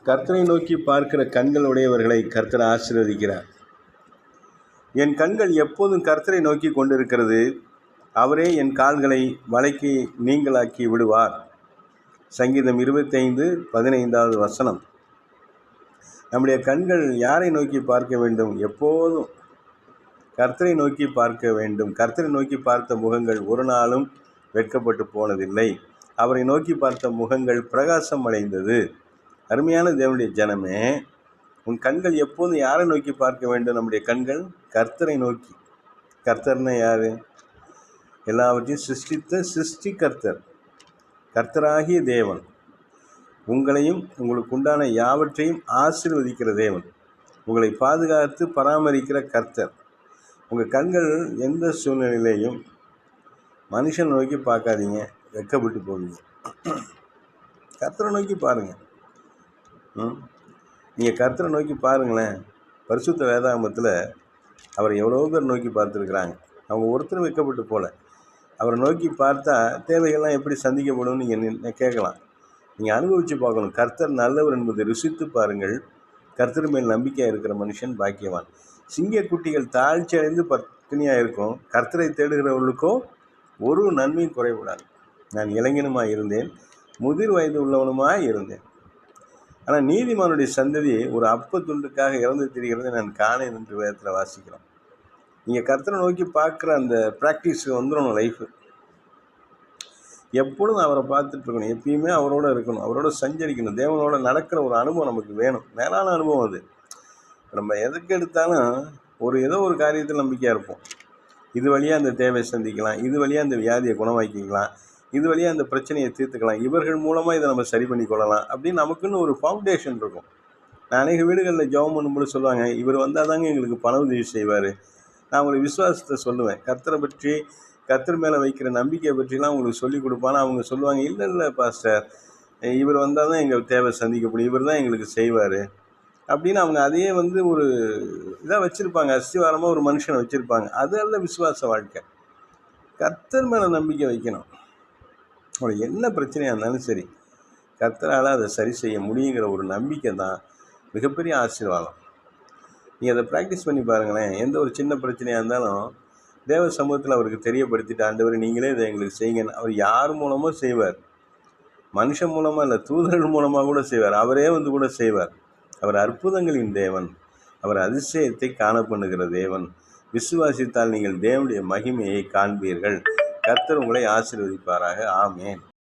கர்த்தரை நோக்கி பார்க்கிற கண்கள் உடையவர்களை கர்த்தர் ஆசீர்வதிக்கிறார். என் கண்கள் எப்போதும் கர்த்தரை நோக்கி கொண்டிருக்கிறது. அவரே என் கால்களை வலைக்கு நீங்களாக்கி விடுவார். சங்கீதம் 25:15 வசனம். நம்முடைய கண்கள் யாரை நோக்கி பார்க்க வேண்டும்? எப்போதும் கர்த்தரை நோக்கி பார்க்க வேண்டும். கர்த்தரை நோக்கி பார்த்த முகங்கள் ஒரு நாளும் வெட்கப்பட்டு போனதில்லை. அவரை நோக்கி பார்த்த முகங்கள் பிரகாசம் அடைந்தது. அருமையான தேவனுடைய ஜனமே, உன் கண்கள் எப்போதும் யாரை நோக்கி பார்க்க வேண்டும்? நம்முடைய கண்கள் கர்த்தரை நோக்கி. கர்த்தர்னா யாரு? எல்லாவற்றையும் சிருஷ்டித்த சிருஷ்டிகர்த்தர், கர்த்தராகிய தேவன். உங்களையும் உங்களுக்கு உண்டான யாவற்றையும் ஆசீர்வதிக்கிற தேவன், உங்களை பாதுகாத்து பராமரிக்கிற கர்த்தர். உங்கள் கண்கள் எந்த சூழ்நிலையிலையும் மனுஷன் நோக்கி பார்க்காதீங்க, வெட்கப்பட்டு போவீங்க. கர்த்தரை நோக்கி பாருங்கள். நீங்கள் கர்த்தரை நோக்கி பாருங்களேன். பரிசுத்த வேதாகமத்தில் அவரை எவ்வளோ பேர் நோக்கி பார்த்துருக்குறாங்க. அவங்க ஒருத்தர் வெட்கப்பட்டு போல. அவரை நோக்கி பார்த்தா தேவைகள்லாம் எப்படி சந்திக்கப்படும் நீங்கள் கேட்கலாம். நீங்கள் அனுபவித்து பார்க்கணும். கர்த்தர் நல்லவர் என்பதை ருசித்து பாருங்கள். கர்த்தர் மேல் நம்பிக்கையாக இருக்கிற மனுஷன் பாக்கியவான். சிங்கக்குட்டிகள் தாழ்ச்சி அடைந்து பத்தினியாக இருக்கும். கர்த்தரை தேடுகிறவர்களுக்கோ ஒரு நன்மையும் குறைவிடாது. நான் இளைஞனுமாய் இருந்தேன், முதிர் வயது உள்ளவனுமாய் இருந்தேன். ஆனால் நீதிமானுடைய சந்ததி ஒரு அப்பத்துண்டுக்காக இறந்து திரிகிறதை நான் காணேன் என்று வேதத்தில் வாசிக்கிறோம். நீங்கள் கர்த்தரை நோக்கி பார்க்குற அந்த ப்ராக்டிஸ் வந்துடணும். லைஃபு எப்பொழுதும் அவரை பார்த்துட்டு இருக்கணும். எப்பயுமே அவரோட இருக்கணும், அவரோட சஞ்சரிக்கணும். தேவனோட நடக்கிற ஒரு அனுபவம் நமக்கு வேணும். மேலான அனுபவம் அது. நம்ம எதுக்கு எடுத்தாலும் ஏதோ ஒரு காரியத்தில் நம்பிக்கையாக இருப்போம். இது வழியாக அந்த தேவையை சந்திக்கலாம், இது வழியாக அந்த வியாதியை குணமாக்கிக்கலாம், இது வழியாக அந்த பிரச்சனையை தீர்த்துக்கலாம், இவர்கள் மூலமாக இதை நம்ம சரி பண்ணி கொள்ளலாம் அப்படின்னு நமக்குன்னு ஒரு ஃபவுண்டேஷன் இருக்கும். நான் அநேக வீடுகளில் ஜெபம் பண்ணும்போது சொல்லுவாங்க, இவர் வந்தால் தாங்க எங்களுக்கு பண உதவி செய்வார். நான் உங்களுக்கு விசுவாசத்தை சொல்லுவேன். கர்த்தரை பற்றி, கர்த்தர் மேலே வைக்கிற நம்பிக்கையை பற்றிலாம் உங்களுக்கு சொல்லிக் கொடுப்பான்னு அவங்க சொல்லுவாங்க. இல்லை பாஸ்டர், இவர் வந்தால் தான் எங்கள் தேவை சந்திக்கப்படும், இவர் தான் எங்களுக்கு செய்வார் அப்படின்னு அவங்க அதையே ஒரு இதாக வச்சுருப்பாங்க. அஸ்திவாரமாக ஒரு மனுஷனை வச்சுருப்பாங்க. அது அல்ல விசுவாச வாழ்க்கை. கர்த்தர் மேலே நம்பிக்கை வைக்கணும். அவங்களுக்கு என்ன பிரச்சனையாக இருந்தாலும் சரி, கர்த்தரால் அதை சரி செய்ய முடியுங்கிற ஒரு நம்பிக்கை தான் மிகப்பெரிய ஆசீர்வாதம். நீங்கள் அதை ப்ராக்டிஸ் பண்ணி பாருங்களேன். எந்த ஒரு சின்ன பிரச்சனையாக இருந்தாலும் தேவ சமூகத்தில் அவருக்கு தெரியப்படுத்திட்டு, ஆண்டவர் நீங்களே இதை எங்களுக்கு செய்யுங்கன்னு. அவர் யார் மூலமாக செய்வார்? மனுஷன் மூலமாக இல்லை, தூதர்கள் மூலமாக கூட செய்வார். அவரே கூட செய்வார். அவர் அற்புதங்களின் தேவன். அவர் அதிசயத்தை காண பண்ணுகிற தேவன். விசுவாசித்தால் நீங்கள் தேவனுடைய மகிமையை காண்பீர்கள். கர்த்தர் உங்களை ஆசீர்வதிப்பாராக. ஆமென்.